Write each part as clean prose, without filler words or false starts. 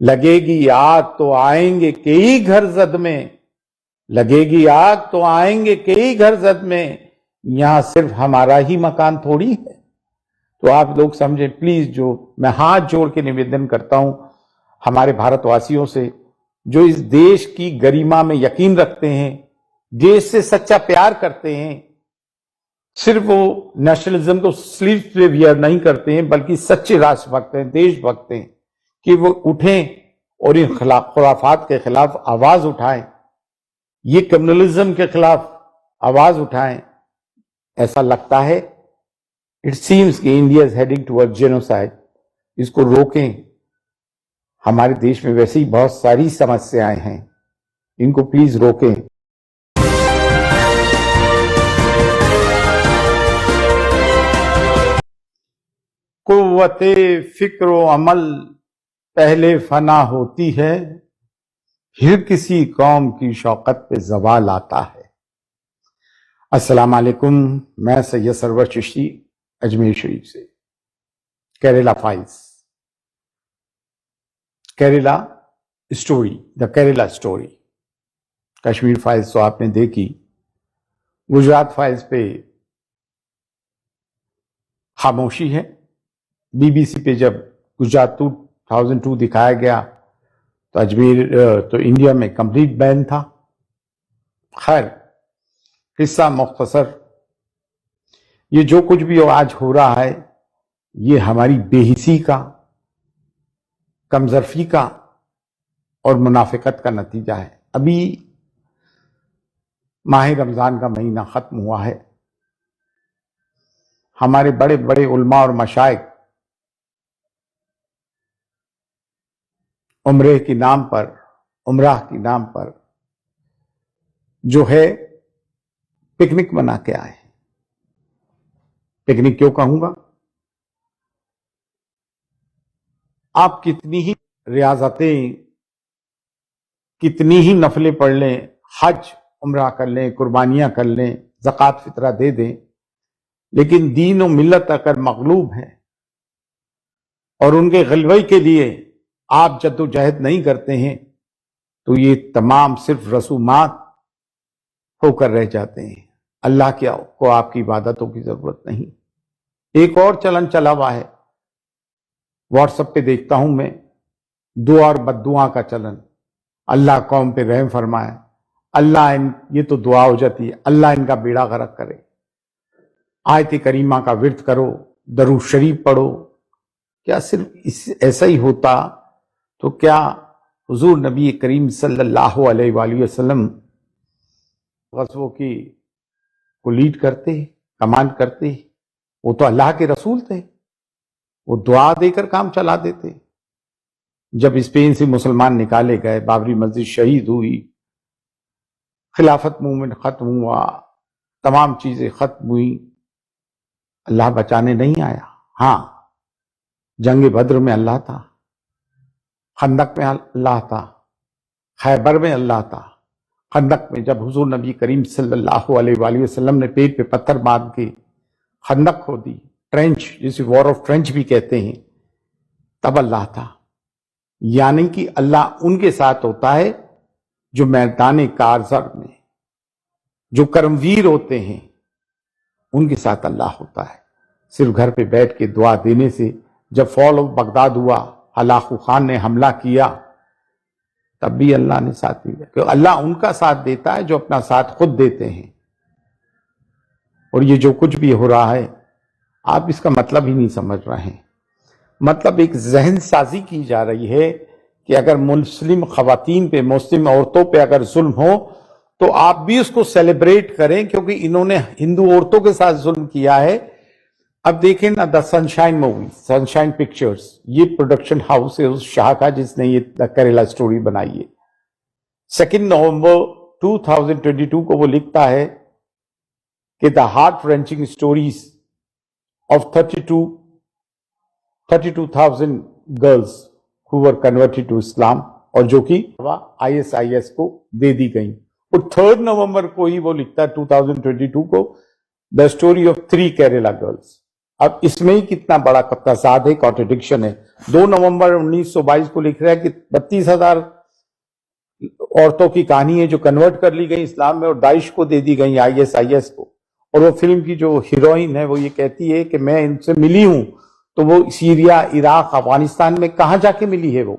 लगेगी आग तो आएंगे कई घर जद में, लगेगी आग तो आएंगे कई घर जद में, यहां सिर्फ हमारा ही मकान थोड़ी है। तो आप लोग समझे प्लीज। जो मैं हाथ जोड़ के निवेदन करता हूं हमारे भारतवासियों से, जो इस देश की गरिमा में यकीन रखते हैं, देश से सच्चा प्यार करते हैं, सिर्फ वो नेशनलिज्म को स्लीव पे वियर नहीं करते हैं, बल्कि सच्चे राष्ट्रभक्त हैं, देशभक्त हैं, कि वो उठें और इन खुराफात के खिलाफ आवाज उठाएं, ये कम्युनलिज्म के खिलाफ आवाज उठाएं। ऐसा लगता है, इट सीम्स कि India is heading toward genocide. इसको रोकें। हमारे देश में वैसे ही बहुत सारी समस्याएं हैं, इनको प्लीज रोकें। कुव्वते फिक्र अमल पहले फना होती है, फिर किसी कौम की शौकत पे जवाल आता है। अस्सलाम वालेकुम, मैं सैयद सरवर चिश्ती अजमेर शरीफ से। Kerala files, Kerala story, the Kerala story. Kashmir files तो आपने देखी, गुजरात फाइल्स पे खामोशी है। बीबीसी पे जब गुजरात 2002 दिखाया गया तो अजमेर तो इंडिया में कंप्लीट बैन था। खैर, किस्सा मुख्तसर, ये जो कुछ भी आज हो रहा है, ये हमारी बेहिसी का, कमजरफी का और मुनाफिकत का नतीजा है। अभी माह रमजान का महीना खत्म हुआ है। हमारे बड़े बड़े उलमा और मशाइख उम्रे के नाम पर, उमराह के नाम पर जो है पिकनिक मना के आए। पिकनिक क्यों कहूंगा, आप कितनी ही रियाजतें, कितनी ही नफलें पढ़ लें, हज उम्रा कर लें, कुर्बानियां कर लें, ज़कात फितरा दे दें, लेकिन दीन और मिल्लत अगर मगलूब है और उनके गलबे के लिए आप जद्दोजहद नहीं करते हैं, तो ये तमाम सिर्फ रसूमात होकर रह जाते हैं। अल्लाह को आपकी इबादतों की जरूरत नहीं। एक और चलन चला हुआ है, व्हाट्सएप पे देखता हूं मैं, दुआ और बद्दुआ का चलन। अल्लाह कौम पे रहम फरमाए, अल्लाह ये तो दुआ हो जाती है, अल्लाह इनका बेड़ा गर्क करे। आयत करीमा का विर्द करो, दरूद शरीफ पढ़ो। क्या सिर्फ ऐसा ही होता तो क्या हुजूर नबी करीम सल्लल्लाहु अलैहि वसल्लम गज़वों की को लीड करते, कमांड करते? वो तो अल्लाह के रसूल थे, वो दुआ देकर काम चला देते। जब स्पेन से मुसलमान निकाले गए, बाबरी मस्जिद शहीद हुई, खिलाफत मूवमेंट खत्म हुआ, तमाम चीजें खत्म हुई, अल्लाह बचाने नहीं आया। हां, जंग बद्र में अल्लाह था, खंदक में अल्लाह था, खैबर में अल्लाह था। खंदक में जब हुजूर नबी करीम सल्लल्लाहु अलैहि वसल्लम ने पेट पे पत्थर बांध के खंदक खोदी, ट्रेंच, जिसे वॉर ऑफ ट्रेंच भी कहते हैं, तब अल्लाह था। यानी कि अल्लाह उनके साथ होता है जो मैदान कारज़र में जो कर्मवीर होते हैं, उनके साथ अल्लाह होता है। सिर्फ घर पे बैठ के दुआ देने से, जब फॉल ऑफ बगदाद हुआ, हलाकू खान ने हमला किया, तब भी अल्लाह ने साथ दिया। क्योंकि अल्लाह उनका साथ देता है जो अपना साथ खुद देते हैं। और ये जो कुछ भी हो रहा है, आप इसका मतलब ही नहीं समझ रहे हैं। मतलब एक जहन साजी की जा रही है कि अगर मुस्लिम खवातीन पे, मुस्लिम औरतों पे अगर जुल्म हो तो आप भी उसको सेलिब्रेट करें, क्योंकि इन्होंने हिंदू औरतों के साथ जुल्म किया है। अब देखें ना, the sunshine movie, sunshine pictures, ये प्रोडक्शन हाउस है उस शाह का जिसने ये द केरला स्टोरी बनाई है। 2 नवंबर 2022 को वो लिखता है कि the heart wrenching stories of 32,000 girls who were converted to Islam, और जो कि ISIS को दे दी गई। और 3 नवंबर को ही वो लिखता है 2022 को, the story of 3 Kerala girls. अब इसमें ही कितना बड़ा तजाद है, कॉन्ट्रडिक्शन है। 2 नवंबर 1922 को लिख रहा है कि 32,000 औरतों की कहानी है जो कन्वर्ट कर ली गई इस्लाम में और दाइश को दे दी गई, ISIS को। और वो फिल्म की जो हीरोइन है वो ये कहती है कि मैं इनसे मिली हूं, तो वो सीरिया, इराक, अफगानिस्तान में कहां जाके मिली है वो।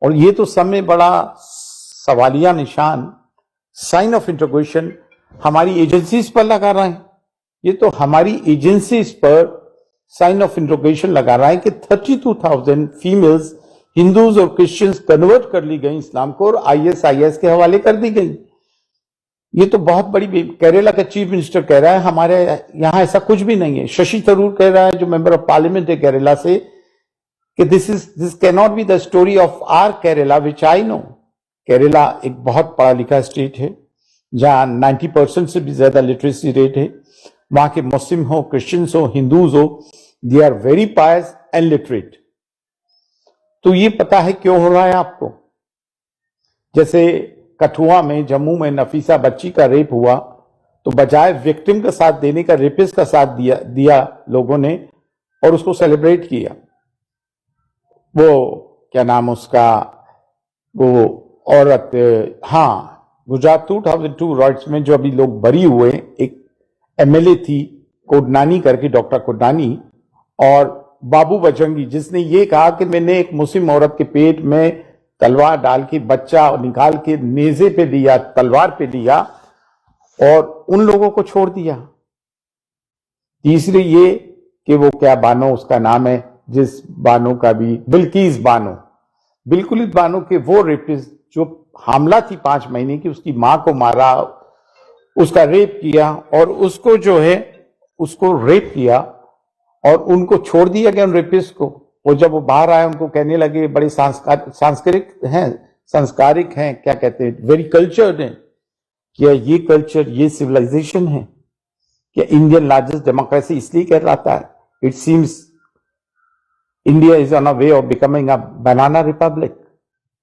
और ये तो सब में बड़ा सवालिया निशान, साइन ऑफ इंटरोगेशन हमारी एजेंसीज पर लगा रहे हैं। ये तो हमारी एजेंसीज पर साइन ऑफ इंटरोगेशन लगा रहा है कि 32,000 फीमेल्स हिंदूज और क्रिश्चियंस कन्वर्ट कर ली गई इस्लाम को और ISIS के हवाले कर दी गई। ये तो बहुत बड़ी। केरला का चीफ मिनिस्टर कह रहा है हमारे यहां ऐसा कुछ भी नहीं है। शशि थरूर कह रहा है, जो मेंबर ऑफ पार्लियामेंट है केरला से, कि this can not be the story of our Kerala which I know. Kerala एक बहुत पढ़ा लिखा स्टेट है जहां 90% से भी ज्यादा लिटरेसी रेट है। वहां के मुस्लिम हो, क्रिश्चियंस हो, हिंदूज हो, they are very pious and literate. तो ये पता है क्यों हो रहा है आपको। जैसे कठुआ में, जम्मू में नफीसा बच्ची का रेप हुआ, तो बजाय विक्टिम का साथ देने का रेपिस्ट का साथ दिया लोगों ने और उसको सेलिब्रेट किया। वो क्या नाम उसका, वो औरत, हाँ, गुजरात 2002 रॉयट्स में जो अभी लोग बरी हुए, एक MLA थी कोडनानी करके, डॉक्टर कोडनानी, और बाबू बजरंगी, जिसने ये कहा कि मैंने एक मुस्लिम औरत के पेट में तलवार डाल के बच्चा निकाल के नेजे पे लिया, तलवार पे लिया और उन लोगों को छोड़ दिया। तीसरी ये कि वो क्या बानो उसका नाम है, जिस बानो का भी, बिल्किस बानो, बिल्कुल बानो के वो रेपिस्ट जो हामला थी 5 महीने की, उसकी मां को मारा, उसका रेप किया और उसको जो है उसको रेप किया और उनको छोड़ दिया गया उन रेपिस्ट को। और जब वो बाहर आए उनको कहने लगे बड़े संस्कारिक हैं, क्या कहते हैं, वेरी कल्चर्ड हैं। क्या ये कल्चर, ये सिविलाइजेशन है? क्या इंडियन लार्जेस्ट डेमोक्रेसी इसलिए कहलाता है? It seems India is on a way of becoming a banana Republic.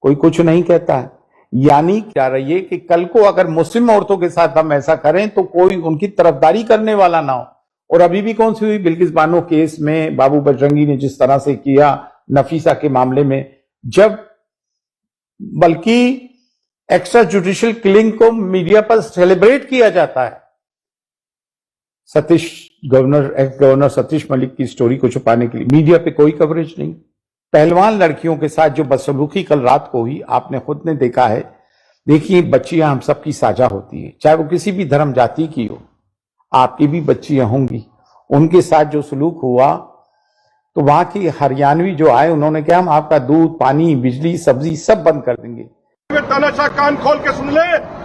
कोई कुछ नहीं कहता है। यानी क्या रही है कि कल को अगर मुस्लिम औरतों के साथ हम ऐसा करें तो कोई उनकी तरफदारी करने वाला ना हो। और अभी भी कौन सी हुई, बिल्किस बानो केस में बाबू बजरंगी ने जिस तरह से किया, नफीसा के मामले में, जब बल्कि एक्स्ट्रा जुडिशियल किलिंग को मीडिया पर सेलिब्रेट किया जाता है। एक्स गवर्नर सतीश मलिक की स्टोरी को छुपाने के लिए मीडिया पे कोई कवरेज नहीं। पहलवान लड़कियों के साथ जो बदसलूकी कल रात को हुई, आपने खुद ने देखा है। देखिए, बच्चियां हम सबकी साझा होती है, चाहे वो किसी भी धर्म जाति की हो। आपकी भी बच्चियां होंगी, उनके साथ जो सलूक हुआ, तो वहां की हरियाणवी जो आए, उन्होंने कहा हम आपका दूध, पानी, बिजली, सब्जी सब बंद कर देंगे। तानाशाह कान खोल के सुन ले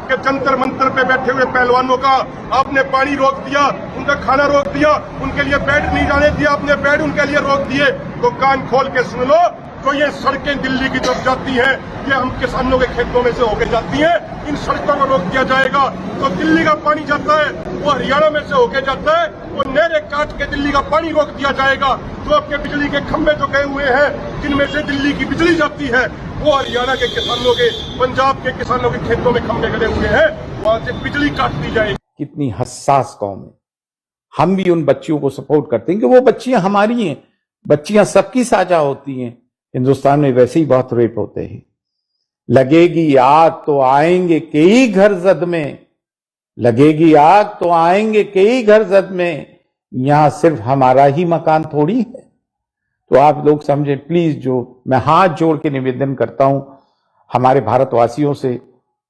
कि जंतर मंतर पे बैठे हुए पहलवानों का आपने पानी रोक दिया, उनका खाना रोक दिया, उनके लिए बेड नहीं जाने दिया, अपने बेड उनके लिए रोक दिए। तो कान खोल के सुन लो, तो ये सड़कें दिल्ली की तरफ जाती हैं, ये हम किसानों के खेतों में से होकर जाती हैं। इन सड़कों को रोक दिया जाएगा तो दिल्ली का पानी जाता है वो हरियाणा में से होकर जाता है, वो नहरें काट के दिल्ली का पानी रोक दिया जाएगा। तो आपके बिजली के खंभे जो गए हुए हैं, जिनमें से दिल्ली की बिजली जाती है, वो हरियाणा के किसानों के, पंजाब के किसानों के खेतों में खंभे गड़े हुए हैं, वहां से बिजली काट दी जाएगी। कितनी हसास कौम है। हम भी उन बच्चियों को सपोर्ट करते हैं कि वो बच्चियां हमारी हैं, बच्चियां सबकी साझा होती हैं। हिंदुस्तान में वैसे ही बहुत रेप होते हैं। लगेगी आग तो आएंगे कई घर जद में, लगेगी आग तो आएंगे कई घर जद में, यहां सिर्फ हमारा ही मकान थोड़ी है। तो आप लोग समझे प्लीज। जो मैं हाथ जोड़ के निवेदन करता हूं हमारे भारतवासियों से,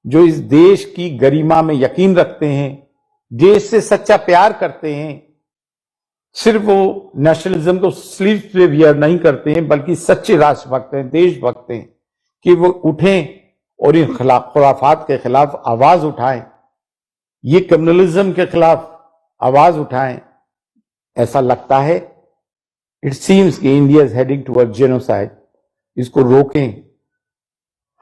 जो इस देश की गरिमा में यकीन रखते हैं, देश से सच्चा प्यार करते हैं, सिर्फ वो नेशनलिज्म को स्लीव पे वियर नहीं करते हैं, बल्कि सच्चे राष्ट्रभक्त हैं, देशभक्त हैं, कि वो उठें और इन खुराफात के खिलाफ आवाज उठाएं, ये कम्युनलिज्म के खिलाफ आवाज उठाएं। ऐसा लगता है, इट सीम्स कि India is heading toward genocide. इसको रोकें।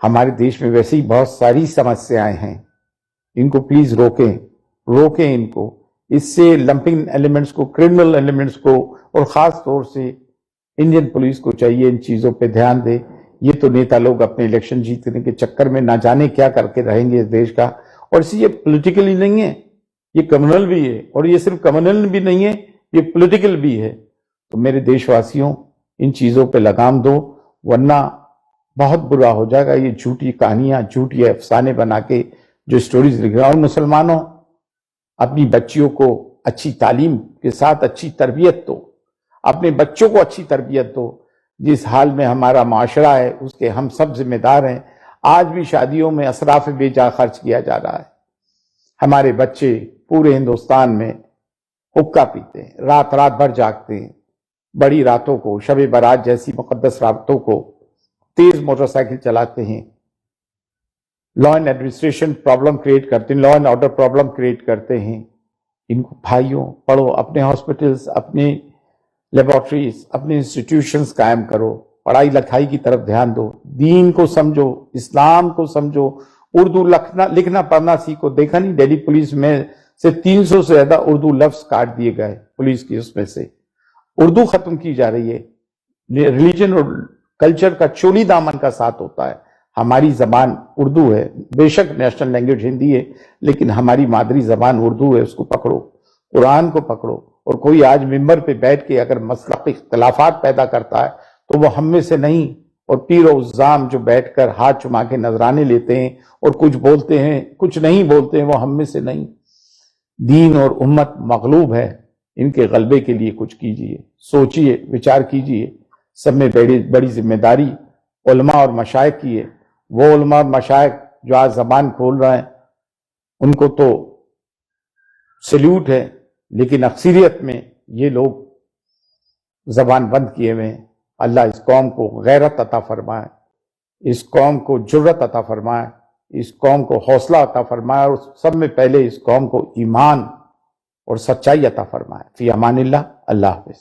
हमारे देश में वैसे ही बहुत सारी समस्याएं हैं, इनको प्लीज रोकें इनको। इससे लंपिंग एलिमेंट्स को, क्रिमिनल एलिमेंट्स को, और खास तौर से इंडियन पुलिस को चाहिए इन चीजों पे ध्यान दे। ये तो नेता लोग अपने इलेक्शन जीतने के चक्कर में ना जाने क्या करके रहेंगे इस देश का। और इसी ये पॉलिटिकल ही नहीं है, ये कम्युनल भी है, और ये सिर्फ कम्युनल भी नहीं है, ये पॉलिटिकल भी है। तो मेरे देशवासियों, इन चीजों पे लगाम दो, वरना बहुत बुरा हो जाएगा। ये झूठी कहानियां, झूठी अफसाने बना के जो स्टोरीज लिख रहे हैं। और मुसलमानों, अपनी बच्चियों को अच्छी तालीम के साथ अच्छी तरबियत दो, अपने बच्चों को अच्छी तरबियत दो। जिस हाल में हमारा माशरा है उसके हम सब जिम्मेदार हैं। आज भी शादियों में असराफ बेजा खर्च किया जा रहा है। हमारे बच्चे पूरे हिंदुस्तान में हुक्का पीते हैं, रात रात भर जागते हैं, बड़ी रातों को, शब बारात जैसी मुकद्दस रातों को तेज मोटरसाइकिल चलाते हैं, law and administration problem create करते हैं, law and order problem create करते हैं। इनको भाइयों, पढ़ो, अपने हॉस्पिटल्स, अपने लेबोरेटरीज, अपने इंस्टीट्यूशंस कायम करो, पढ़ाई लिखाई की तरफ ध्यान दो, दीन को समझो, इस्लाम को समझो, उर्दू लिखना पढ़ना सीखो। देखा नहीं, दिल्ली पुलिस में से 300 से ज्यादा उर्दू लफ्ज काट दिए गए पुलिस की, उसमें से उर्दू खत्म की जा रही है। रिलीजन और कल्चर का चोली दामन का साथ होता है। हमारी जबान उर्दू है, बेशक नेशनल लैंग्वेज हिंदी है, लेकिन हमारी मादरी जबान उर्दू है। उसको पकड़ो, कुरान को पकड़ो। और कोई आज मिंबर पे बैठ के अगर मसला इख्तलाफात पैदा करता है तो वो हम में से नहीं, और पीर और उज़्ज़ाम जो बैठकर हाथ चुमा के नजराने लेते हैं और कुछ बोलते हैं, कुछ नहीं बोलते हैं, वो हम में से नहीं। दीन और उम्मत मगलूब है, इनके गलबे के लिए कुछ कीजिए, सोचिए, विचार कीजिए। सब में बड़ी जिम्मेदारी उलमा और मशाइख की है। वो उलमा और मशाइख जो आज जबान खोल रहे हैं उनको तो सल्यूट है, लेकिन अक्सरियत में ये लोग जबान बंद किए हुए हैं। अल्लाह इस कौम को गैरत अता फरमाए, इस कौम को जुर्रत अता फरमाए, इस कौम को हौसला अता फरमाए, और सब में पहले इस कौम को ईमान और सच्चाई अता फरमाए। फी अमानिल्लाह। अल्लाह हाफिज।